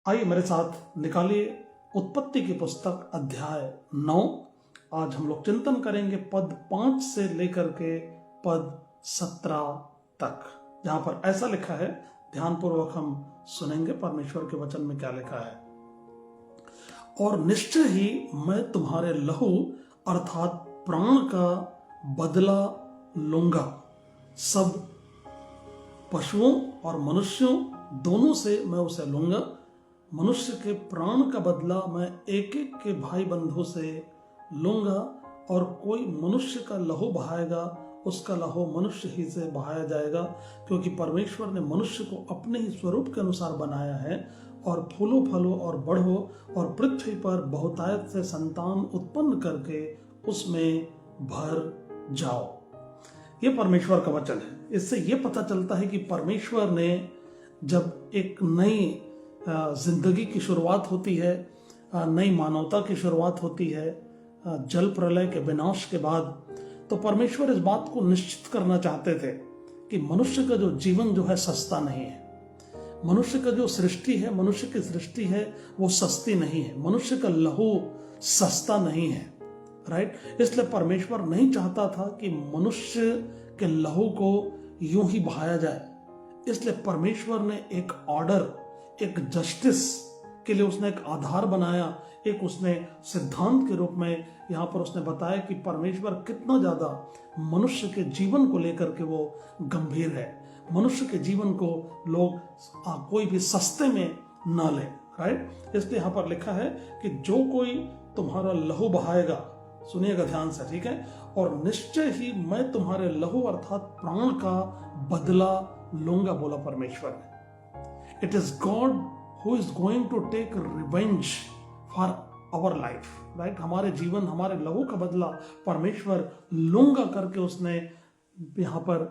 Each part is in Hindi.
आइए मेरे साथ निकालिए उत्पत्ति की पुस्तक अध्याय 9। आज हम लोग चिंतन करेंगे पद 5 से लेकर के पद 17 तक, जहां पर ऐसा लिखा है। ध्यानपूर्वक हम सुनेंगे परमेश्वर के वचन में क्या लिखा है। और निश्चय ही मैं तुम्हारे लहू अर्थात प्राण का बदला लूंगा, सब पशुओं और मनुष्यों दोनों से मैं उसे लूंगा। मनुष्य के प्राण का बदला मैं एक एक के भाई बंधु से लूंगा, और कोई मनुष्य का लहू बहाएगा उसका लहू मनुष्य ही से बहाया जाएगा, क्योंकि परमेश्वर ने मनुष्य को अपने ही स्वरूप के अनुसार बनाया है। और फूलो फलो और बढ़ो और पृथ्वी पर बहुतायत से संतान उत्पन्न करके उसमें भर जाओ। ये परमेश्वर का वचन है। इससे ये पता चलता है कि परमेश्वर ने जब एक नई जिंदगी की शुरुआत होती है, नई मानवता की शुरुआत होती है जल प्रलय के विनाश के बाद, तो परमेश्वर इस बात को निश्चित करना चाहते थे कि मनुष्य का जो जीवन जो है सस्ता नहीं है। मनुष्य का जो सृष्टि है, मनुष्य की सृष्टि है, वो सस्ती नहीं है। मनुष्य का लहू सस्ता नहीं है, राइट। इसलिए परमेश्वर नहीं चाहता था कि मनुष्य के लहू को यूं ही बहाया जाए। इसलिए परमेश्वर ने एक ऑर्डर, एक जस्टिस के लिए उसने एक आधार बनाया, एक उसने सिद्धांत के रूप में यहाँ पर उसने बताया कि परमेश्वर कितना ज्यादा मनुष्य के जीवन को लेकर के वो गंभीर है। मनुष्य के जीवन को लोग कोई भी सस्ते में ना ले, राइट। इसलिए यहाँ पर लिखा है कि जो कोई तुम्हारा लहू बहाएगा, सुनिएगा ध्यान से, ठीक है, और निश्चय ही मैं तुम्हारे लहू अर्थात प्राण का बदला लूंगा, बोला परमेश्वर ने। It is God who is going to take revenge for our life, right. हमारे जीवन, हमारे लहू का बदला परमेश्वर लूंगा करके उसने यहाँ पर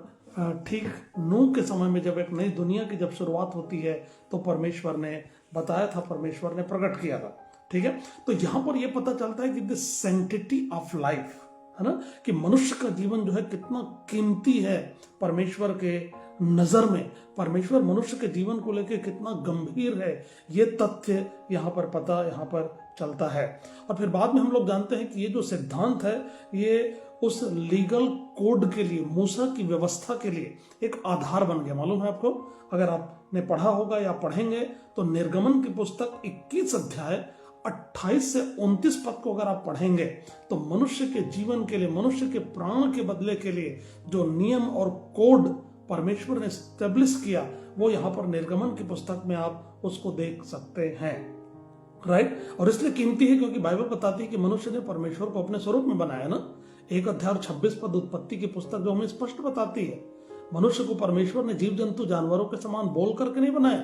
ठीक नूह के समय में जब एक नई दुनिया की जब शुरुआत होती है तो परमेश्वर ने बताया था, परमेश्वर ने प्रकट किया था, ठीक है। तो यहां पर यह पता चलता है कि द सैंक्टिटी ऑफ लाइफ, है ना, कि मनुष्य का जीवन जो है कितना कीमती है परमेश्वर के नजर में। परमेश्वर मनुष्य के जीवन को लेकर कितना गंभीर है, यह तथ्य यहाँ पर चलता है। और फिर बाद में हम लोग जानते हैं कि ये जो सिद्धांत है, ये उस लीगल कोड के लिए, मूसा की व्यवस्था के लिए एक आधार बन गया। मालूम है आपको, अगर आपने पढ़ा होगा या पढ़ेंगे तो निर्गमन की पुस्तक 21 अध्याय 28 से 29 पद को अगर आप पढ़ेंगे तो मनुष्य के जीवन के लिए, मनुष्य के प्राण के बदले के लिए जो नियम और कोड परमेश्वर ने स्टेब्लिश किया, वो यहाँ पर निर्गमन की पुस्तक में आप उसको देख सकते हैं, राइट। और इसलिए कीमती है क्योंकि बाइबल बताती है कि मनुष्य ने परमेश्वर को अपने स्वरूप में बनाया ना। 1 अध्याय 26 पद उत्पत्ति की पुस्तक जो हमें स्पष्ट बताती है, मनुष्य को परमेश्वर ने जीव जंतु जानवरों के समान बोल करके नहीं बनाया,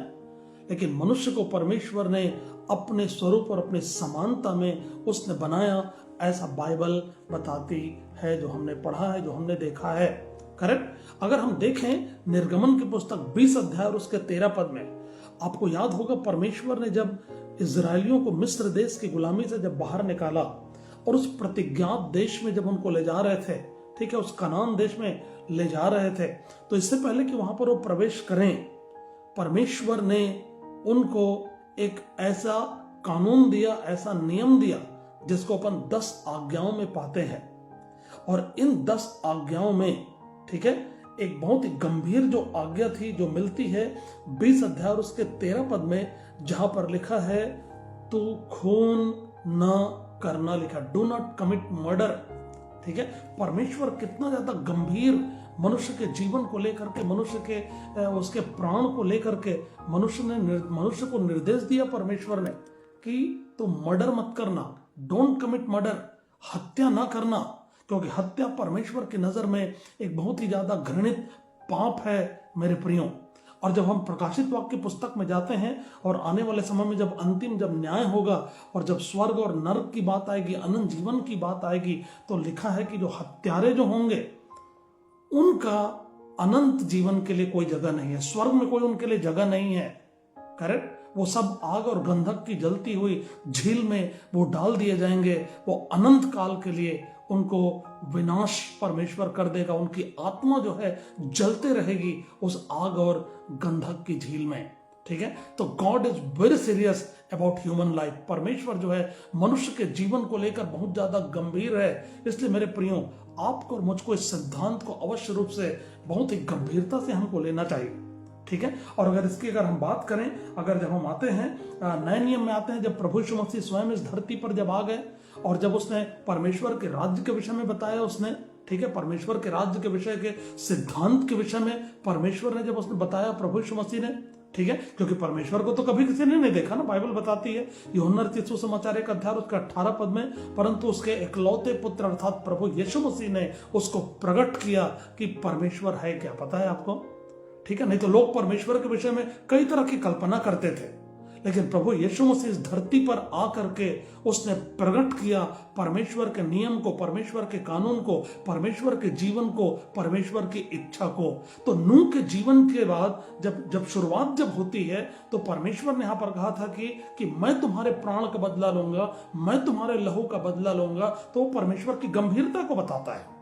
लेकिन मनुष्य को परमेश्वर ने अपने स्वरूप और अपनी समानता में उसने बनाया। ऐसा बाइबल बताती है, जो हमने पढ़ा है, जो हमने देखा है, करेक्ट। अगर हम देखें निर्गमन की पुस्तक 20 अध्याय और उसके 13 पद में, आपको याद होगा परमेश्वर ने जब इजरायलियों को मिस्र देश की गुलामी से जब बाहर निकाला और उस प्रतिज्ञात देश में जब उनको ले जा रहे थे, ठीक है, उस कनान देश में ले जा रहे थे, तो इससे पहले कि वहां पर वो प्रवेश करें, परमेश्वर ने उनको एक ऐसा कानून दिया, ऐसा नियम दिया जिसको अपन 10 आज्ञाओं में पाते हैं। और इन 10 आज्ञाओं में, ठीक है, एक बहुत ही गंभीर जो आज्ञा थी जो मिलती है 20 अध्याय और उसके 13 पद में, जहां पर लिखा है तू खून न करना, लिखा डू नॉट कमिट मर्डर, ठीक है। परमेश्वर कितना ज्यादा गंभीर मनुष्य के जीवन को लेकर के, मनुष्य के उसके प्राण को लेकर के मनुष्य को निर्देश दिया परमेश्वर ने कि तू मर्डर मत करना, डोंट कमिट मर्डर, हत्या ना करना, क्योंकि हत्या परमेश्वर की नजर में एक बहुत ही ज्यादा घृणित पाप है मेरे प्रियो। और जब हम प्रकाशित वाक्य पुस्तक में जाते हैं और आने वाले समय में जब अंतिम जब न्याय होगा और जब स्वर्ग और नरक की बात आएगी, अनंत जीवन की बात आएगी, तो लिखा है कि जो हत्यारे जो होंगे उनका अनंत जीवन के लिए कोई जगह नहीं है, स्वर्ग में कोई उनके लिए जगह नहीं है, करेक्ट। वो सब आग और गंधक की जलती हुई झील में वो डाल दिए जाएंगे, वो अनंत काल के लिए उनको विनाश परमेश्वर कर देगा। उनकी आत्मा जो है जलते रहेगी उस आग और गंधक की झील में। ठीक है। तो God is very serious about human life. परमेश्वर जो है मनुष्य के जीवन को लेकर बहुत ज्यादा गंभीर है। इसलिए मेरे प्रियो, आपको और मुझको इस सिद्धांत को अवश्य रूप से बहुत ही गंभीरता से हमको लेना चाहिए, ठीक है। और अगर इसकी अगर हम बात करें, अगर जब हम आते हैं नए नियम में आते हैं, जब प्रभु यीशु मसीह स्वयं इस धरती पर जब आ गए और जब उसने परमेश्वर के राज्य के विषय में बताया, उसने, ठीक है, परमेश्वर के राज्य के विषय के सिद्धांत के विषय में परमेश्वर ने जब उसने बताया, प्रभु यीशु मसीह ने, ठीक है, क्योंकि परमेश्वर को तो कभी किसी ने नहीं देखा ना। बाइबल बताती है यूहन्ना रचित सुसमाचार 1 अध्याय उसका 18 पद में, परंतु उसके इकलौते पुत्र अर्थात प्रभु यीशु मसीह ने उसको प्रकट किया कि परमेश्वर है क्या, पता है आपको, ठीक है। नहीं तो लोग परमेश्वर के विषय में कई तरह की कल्पना करते थे, लेकिन प्रभु यीशु मसीह इस धरती पर आकर के उसने प्रकट किया परमेश्वर के नियम को, परमेश्वर के कानून को, परमेश्वर के जीवन को, परमेश्वर की इच्छा को। तो नूह के जीवन के बाद जब शुरुआत जब होती है, तो परमेश्वर ने यहां पर कहा था कि मैं तुम्हारे प्राण का बदला लूंगा, मैं तुम्हारे लहू का बदला लूंगा। तो वो परमेश्वर की गंभीरता को बताता है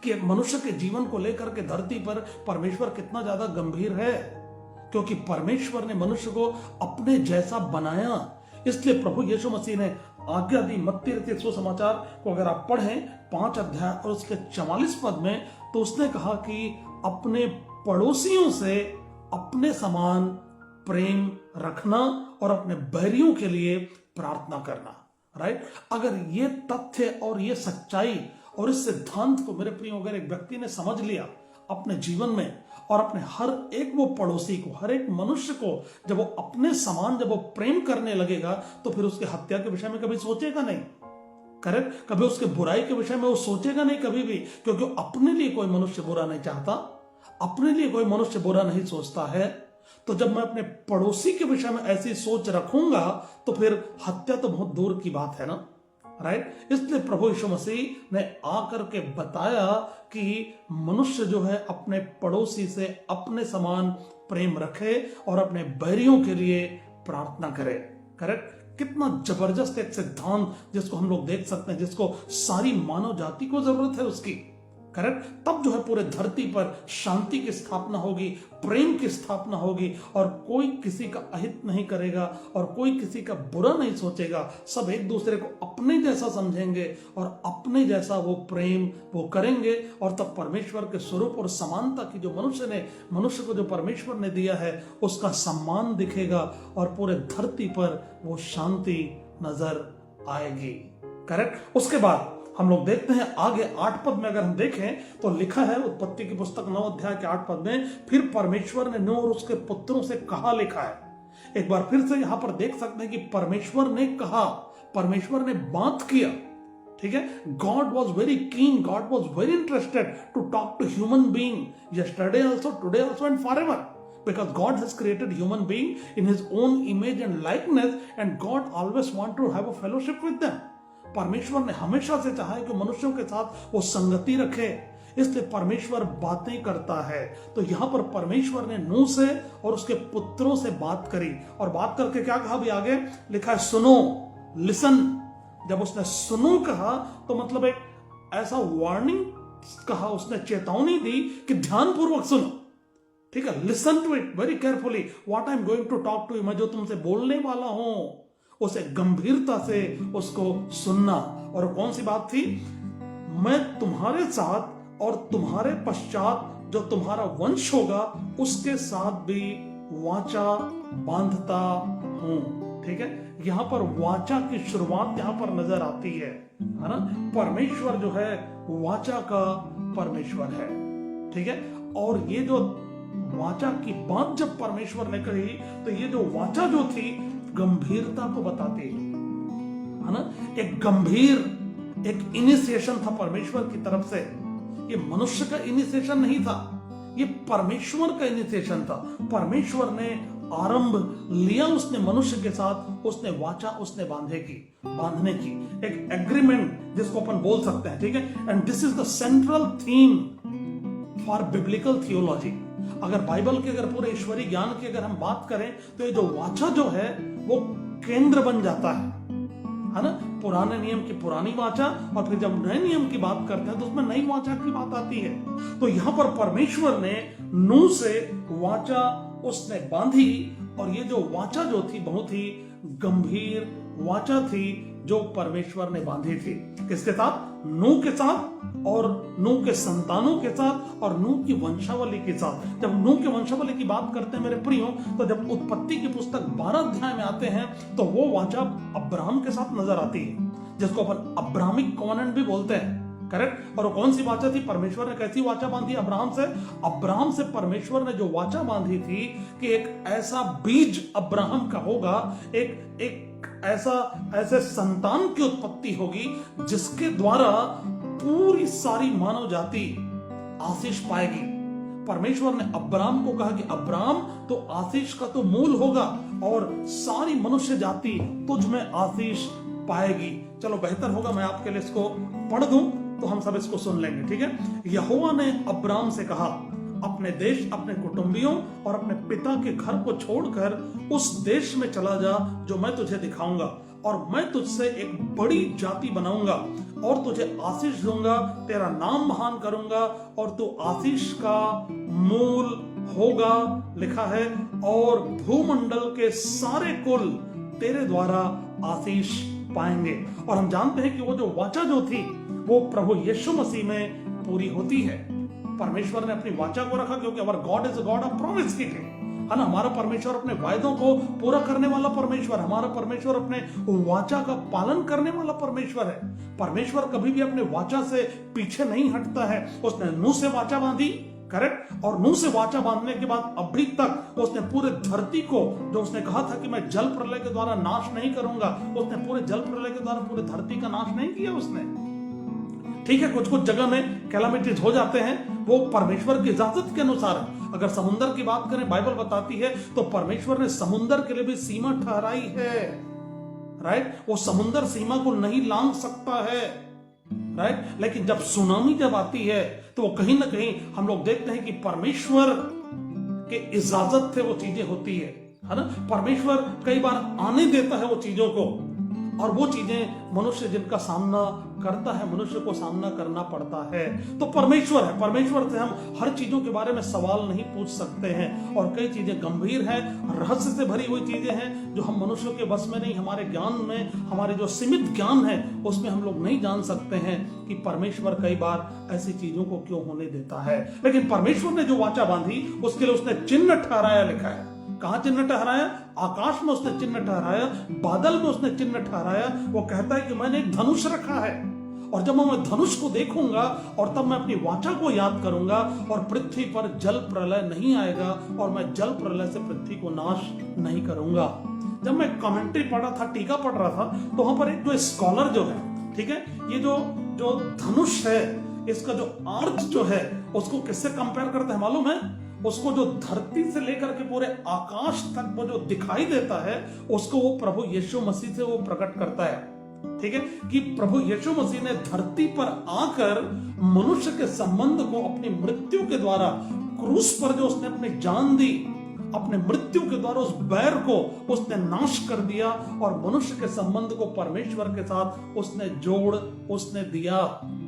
कि एक मनुष्य के जीवन को लेकर के धरती पर परमेश्वर कितना ज्यादा गंभीर है, क्योंकि परमेश्वर ने मनुष्य को अपने जैसा बनाया। इसलिए प्रभु यीशु मसीह ने आज्ञा दी। मत्ती रचित सुसमाचार को अगर आप पढ़ें 5 अध्याय और उसके 44 पद में, तो उसने कहा कि अपने पड़ोसियों से अपने समान प्रेम रखना और अपने बैरियों के लिए प्रार्थना करना, राइट। अगर ये तथ्य और ये सच्चाई और इस सिद्धांत को मेरे प्रियो अगर एक व्यक्ति ने समझ लिया अपने जीवन में, और अपने हर एक वो पड़ोसी को, हर एक मनुष्य को जब वो अपने समान जब वो प्रेम करने लगेगा, तो फिर उसके हत्या के विषय में कभी सोचेगा नहीं, करेक्ट, कभी उसके बुराई के विषय में वो सोचेगा नहीं कभी भी, क्योंकि अपने लिए कोई मनुष्य बुरा नहीं चाहता, अपने लिए कोई मनुष्य बुरा नहीं सोचता है। तो जब मैं अपने पड़ोसी के विषय में ऐसी सोच रखूंगा, तो फिर हत्या तो बहुत दूर की बात है ना, राइट। इसलिए प्रभु यीशु मसीह ने आकर के बताया कि मनुष्य जो है अपने पड़ोसी से अपने समान प्रेम रखे और अपने बैरियों के लिए प्रार्थना करे, करेक्ट। कितना जबरदस्त एक सिद्धांत जिसको हम लोग देख सकते हैं, जिसको सारी मानव जाति को जरूरत है उसकी, करेक्ट। तब जो है पूरे धरती पर शांति की स्थापना होगी, प्रेम की स्थापना होगी, और कोई किसी का अहित नहीं करेगा और कोई किसी का बुरा नहीं सोचेगा। सब एक दूसरे को अपने जैसा समझेंगे और अपने जैसा वो प्रेम वो करेंगे, और तब परमेश्वर के स्वरूप और समानता की जो मनुष्य को जो परमेश्वर ने दिया है उसका सम्मान दिखेगा, और पूरे धरती पर वो शांति नजर आएगी, करेक्ट। उसके बाद हम लोग देखते हैं आगे 8 पद में अगर हम देखें तो लिखा है उत्पत्ति की पुस्तक 9 अध्याय के 8 पद में, फिर परमेश्वर ने नूह और उसके पुत्रों से कहा, लिखा है। एक बार फिर से यहां पर देख सकते हैं कि परमेश्वर ने कहा, परमेश्वर ने बात किया, ठीक है। God was very keen, God was very interested to talk to human being yesterday also, today also and forever, because God has created human being in his own image and likeness, and God always want to have a fellowship with them. परमेश्वर ने हमेशा से चाहा है कि मनुष्यों के साथ वो संगति रखे, इसलिए परमेश्वर बातें करता है। तो यहां पर परमेश्वर ने नूह से और उसके पुत्रों से बात करी, और बात करके क्या कहा भी आगे लिखा है, सुनो, लिसन। जब उसने सुनो कहा तो मतलब एक ऐसा वार्निंग कहा, उसने चेतावनी दी कि ध्यानपूर्वक सुनो, ठीक है। Listen to it very carefully, what I am going to talk to you, मैं जो तुमसे बोलने वाला हूं उसे गंभीरता से उसको सुनना। और कौन सी बात थी, मैं तुम्हारे साथ और तुम्हारे पश्चात जो तुम्हारा वंश होगा उसके साथ भी वाचा बांधता हूं, ठीक है। यहां पर वाचा की शुरुआत यहां पर नजर आती है ना। परमेश्वर जो है वाचा का परमेश्वर है, ठीक है। और ये जो वाचा की बात जब परमेश्वर ने कही, तो ये जो वाचा जो थी गंभीरता को बताती है ना। एक गंभीर एक इनिशिएशन था परमेश्वर की तरफ से। ये मनुष्य का इनिशिएशन नहीं था, ये परमेश्वर का इनिशिएशन था। परमेश्वर ने आरंभ लिया उसने मनुष्य के साथ, उसने वाचा उसने बांधने की एक एग्रीमेंट जिसको अपन बोल सकते हैं, ठीक है। And this is the central theme for biblical theology. अगर बाइबल के अगर पूरे ईश्वरीय ज्ञान की अगर हम बात करें तो ये जो वाचा जो है वो केंद्र बन जाता है ना। पुराने नियम की पुरानी वाचा, और फिर जब नए नियम की बात करते हैं तो उसमें नई वाचा की बात आती है। तो यहां पर परमेश्वर ने नूह से वाचा उसने बांधी, और ये जो वाचा जो थी बहुत ही गंभीर वाचा थी जो परमेश्वर ने बांधी थी। किसके साथ? नूह के साथ और नूह के संतानों के साथ और नूह की वंशावली के साथ। जब नूह के वंशावली की बात करते हैं मेरे प्रियो, तो जब उत्पत्ति की पुस्तक 12 अध्याय में आते हैं तो वो वाचा अब्राहम के साथ नजर आती है, जिसको अपन अब्राहमिक कॉवेनेंट भी बोलते हैं। करेक्ट। और वो कौन सी वाचा थी? परमेश्वर ने कैसी वाचा बांधी अब्राहम से? अब्राहम से परमेश्वर ने जो वाचा बांधी थी कि एक ऐसा बीज अब्राहम का होगा, एक ऐसे संतान की उत्पत्ति होगी जिसके द्वारा पूरी सारी मानव जाति आशीष पाएगी। परमेश्वर ने अब्राहम को कहा कि अब्राहम तो आशीष का तो मूल होगा और सारी मनुष्य जाति तुझ में आशीष पाएगी। चलो बेहतर होगा मैं आपके लिए इसको पढ़ दूं तो हम सब इसको सुन लेंगे, ठीक है। यहोवा ने अब्राहम से कहा, अपने देश, अपने कुटुंबियों और अपने पिता के घर को छोड़कर उस देश में चला जा जो मैं तुझे दिखाऊंगा, और मैं तुझसे एक बड़ी जाति बनाऊंगा और तुझे आशीष दूंगा, तेरा नाम महान करूंगा और तू आशीष का मूल होगा, लिखा है, और भूमंडल के सारे कुल तेरे द्वारा आशीष पाएंगे। और हम जानते हैं कि वो जो वाचा जो थी वो प्रभु यीशु मसीह में पूरी होती है। परमेश्वर ने अपनी वाचा को रखा क्योंकि our God is a God of promise की थी, है ना। हमारा परमेश्वर अपने वायदों को पूरा करने वाला परमेश्वर, हमारा परमेश्वर अपने वाचा का पालन करने वाला परमेश्वर है। परमेश्वर कभी भी अपने वाचा से पीछे नहीं हटता है। उसने नूह से वाचा बांधी, करेक्ट, और नूह से वाचा बांधने के बाद अभी तक उसने पूरे धरती को, जो उसने कहा था कि मैं जल प्रलय के द्वारा नाश नहीं करूंगा, उसने पूरे जल प्रलय के द्वारा पूरे धरती का नाश नहीं किया उसने। ठीक है, कुछ कुछ जगह में कैलामिटीज हो जाते हैं, वो परमेश्वर की इजाजत के अनुसार। अगर समुद्र की बात करें, बाइबल बताती है तो परमेश्वर ने समुद्र के लिए भी सीमा ठहराई है, राइट। वो समुद्र सीमा को नहीं लांघ सकता है, राइट। लेकिन जब सुनामी जब आती है तो वो कहीं ना कहीं हम लोग देखते हैं कि परमेश्वर के इजाजत से वो चीजें होती है ना। परमेश्वर कई बार आने देता है वो चीजों को, और वो चीजें मनुष्य जिनका सामना करता है, मनुष्य को सामना करना पड़ता है। तो परमेश्वर है, परमेश्वर से हम हर चीजों के बारे में सवाल नहीं पूछ सकते हैं, और कई चीजें गंभीर हैं, रहस्य से भरी हुई चीजें हैं जो हम मनुष्यों के बस में नहीं, हमारे ज्ञान में, हमारे जो सीमित ज्ञान है उसमें हम लोग नहीं जान सकते हैं कि परमेश्वर कई बार ऐसी चीजों को क्यों होने देता है। लेकिन परमेश्वर ने जो वाचा बांधी उसके लिए उसने चिन्ह ठहराया, लिखा है। कहां चिन्ह ठहराया? आकाश में उसने चिन्ह ठहराया, बादल में उसने चिन्ह ठहराया। वो कहता है कि मैंने एक धनुष रखा है, और जब मैं धनुष को देखूंगा और तब मैं अपनी वाचा को याद करूंगा, और पृथ्वी पर जल प्रलय नहीं आएगा, और मैं जल प्रलय से पृथ्वी को नाश नहीं करूंगा। जब मैं कमेंट्री पढ़ रहा था, टीका पढ़ रहा था, तो वहां पर एक जो स्कॉलर जो है, ठीक है, ये जो धनुष है, इसका जो अर्थ जो है उसको किससे कंपेयर करते हैं मालूम है? उसको जो धरती से लेकर के पूरे आकाश तक वो जो दिखाई देता है उसको वो प्रभु यीशु मसीह से वो प्रकट करता है। ठीक है, कि प्रभु यीशु मसीह ने धरती पर आकर मनुष्य के संबंध को अपनी मृत्यु के द्वारा, क्रूस पर जो उसने अपनी जान दी, अपने मृत्यु के द्वारा उस बैर को उसने नाश कर दिया, और मनुष्य के संबंध को परमेश्वर के साथ उसने जोड़ उसने दिया।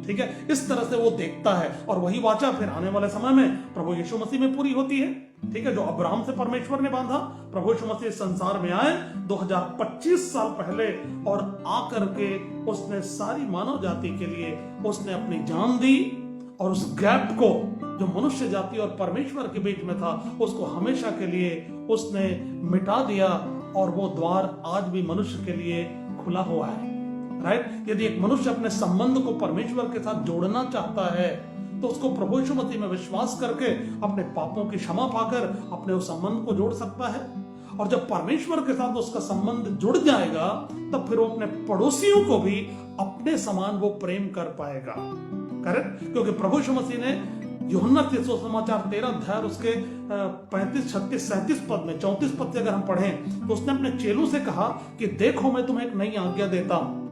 ठीक है, इस तरह से वो देखता है, और वही वाचा फिर आने वाले समय में प्रभु यीशु मसीह में पूरी होती है। ठीक है, जो अब्राहम से परमेश्वर ने बांधा, प्रभु यीशु मसीह संसार में आए 2025 साल पहले, और आकर के उसने सारी मानव जाति के लिए उसने अपनी जान दी, और उस गैप को जो मनुष्य जाति और परमेश्वर के बीच में था उसको हमेशा के लिए उसने मिटा दिया, और वो द्वार आज भी मनुष्य के लिए खुला हुआ है। राइट, यदि एक मनुष्य अपने संबंध को परमेश्वर के साथ जोड़ना चाहता है तो उसको प्रभु यीशु मसीह में विश्वास करके अपने पापों की क्षमा पाकर अपने उस संबंध को जोड़ सकता है। और जब परमेश्वर के साथ उसका संबंध जुड़ जाएगा तब फिर वो अपने पड़ोसियों को भी अपने समान वो प्रेम कर पाएगा। करेक्ट, क्योंकि प्रभु यीशु मसीह ने यूहन्ना के सुसमाचार 13 अध्याय उसके 35, 36, 37 पद में, 34 पद से अगर हम पढ़ें तो उसने अपने चेलों से कहा कि देखो मैं तुम्हें एक नई आज्ञा देता हूं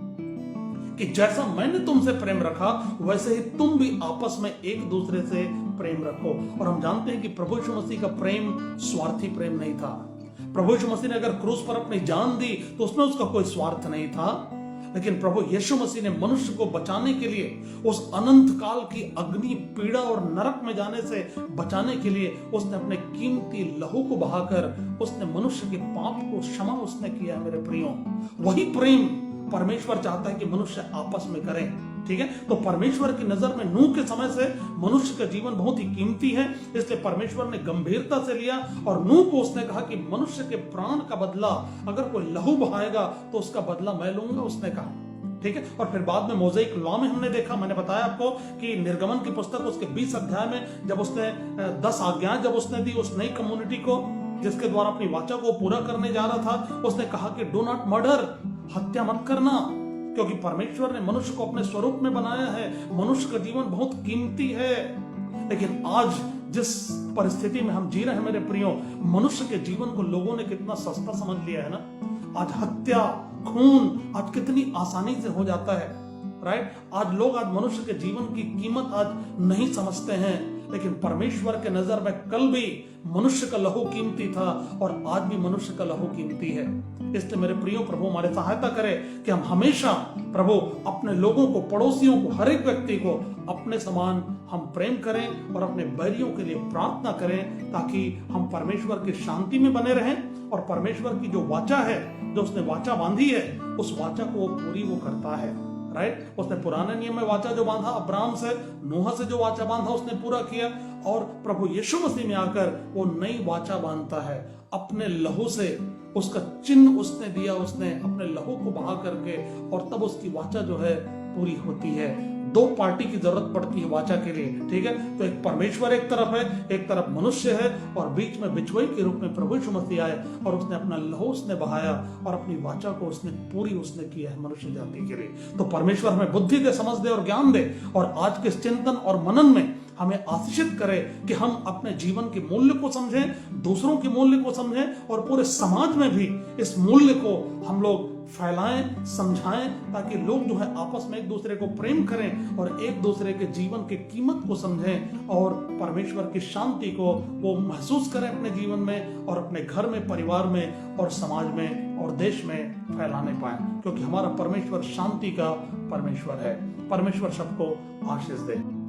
कि जैसा मैंने तुमसे प्रेम रखा वैसे ही तुम भी आपस में एक दूसरे से प्रेम रखो। और हम जानते हैं कि प्रभु यीशु मसीह का प्रेम स्वार्थी प्रेम नहीं था। प्रभु यीशु मसीह ने अगर क्रूस पर अपनी जान दी तो उसमें उसका कोई स्वार्थ नहीं था, लेकिन प्रभु यीशु मसीह ने मनुष्य को बचाने के लिए, उस अनंत काल की अग्नि, पीड़ा और नरक में जाने से बचाने के लिए उसने अपने कीमती लहू को बहाकर उसने मनुष्य के पाप को क्षमा उसने किया है। मेरे प्रियो, वही प्रेम परमेश्वर चाहता है कि मनुष्य आपस में करें। ठीक है, तो परमेश्वर की नजर में नूह के समय से मनुष्य का जीवन बहुत ही कीमती है, इसलिए परमेश्वर ने गंभीरता से लिया और नूह को उसने कहा कि मनुष्य के प्राण का बदला, अगर कोई लहू बहाएगा तो उसका बदला मैं लूंगा, उसने कहा। ठीक है, और फिर बाद में मोज़ेक लॉ में हमने देखा, मैंने बताया आपको कि निर्गमन की पुस्तक उसके 20 अध्याय में जब उसने 10 आज्ञाएं जब उसने दी उस नई कम्युनिटी को, जिसके द्वारा अपनी वाचा को पूरा करने जा रहा था, उसने कहा कि डू नॉट मर्डर, हत्या मत करना, क्योंकि परमेश्वर ने मनुष्य को अपने स्वरूप में बनाया है। मनुष्य का जीवन बहुत कीमती है। लेकिन आज जिस परिस्थिति में हम जी रहे हैं मेरे प्रियो, मनुष्य के जीवन को लोगों ने कितना सस्ता समझ लिया है ना। आज हत्या, खून आज कितनी आसानी से हो जाता है, राइट। आज लोग मनुष्य के जीवन की कीमत आज नहीं समझते हैं, लेकिन परमेश्वर के नजर में कल भी मनुष्य का लहू कीमती था और आज भी मनुष्य का लहू कीमती है। इसलिए मेरे प्रियो, प्रभु हमारे सहायता करे कि हम हमेशा प्रभु अपने लोगों को, पड़ोसियों को, हर एक व्यक्ति को अपने समान हम प्रेम करें और अपने बैरियों के लिए प्रार्थना करें, ताकि हम परमेश्वर की शांति में बने रहें और परमेश्वर की जो वाचा है, जो उसने वाचा बांधी है, उस वाचा को पूरी वो करता है, राइट। उसने पुराने नियम में वाचा जो बांधा अब्राहम से, नूह से जो वाचा बांधा उसने पूरा किया, और प्रभु यीशु मसीह में आकर वो नई वाचा बांधता है अपने लहू से। उसका चिन्ह उसने दिया, उसने अपने लहू को बहा करके, और तब उसकी वाचा जो है पूरी होती है। दो पार्टी की जरूरत पड़ती है वाचा के लिए, ठीक है। तो एक परमेश्वर एक तरफ है, एक तरफ मनुष्य है, और बीच में बिचवई के रूप में प्रभु यीशु मसीह आए और उसने अपना लहू उसने बहाया और अपनी वाचा को उसने पूरी उसने किया है मनुष्य जाति के लिए। तो परमेश्वर हमें बुद्धि दे, समझ दे और ज्ञान दे, और आज के चिंतन और मनन में हमें आशीषित करे कि हम अपने जीवन के मूल्य को समझें, दूसरों के मूल्य को समझें, और पूरे समाज में भी इस मूल्य को हम लोग फैलाएं, समझाएं, ताकि लोग जो है आपस में एक दूसरे को प्रेम करें और एक दूसरे के जीवन की कीमत को समझें और परमेश्वर की शांति को वो महसूस करें अपने जीवन में और अपने घर में, परिवार में और समाज में और देश में फैलाने पाएं, क्योंकि हमारा परमेश्वर शांति का परमेश्वर है। परमेश्वर सबको आशीष दे।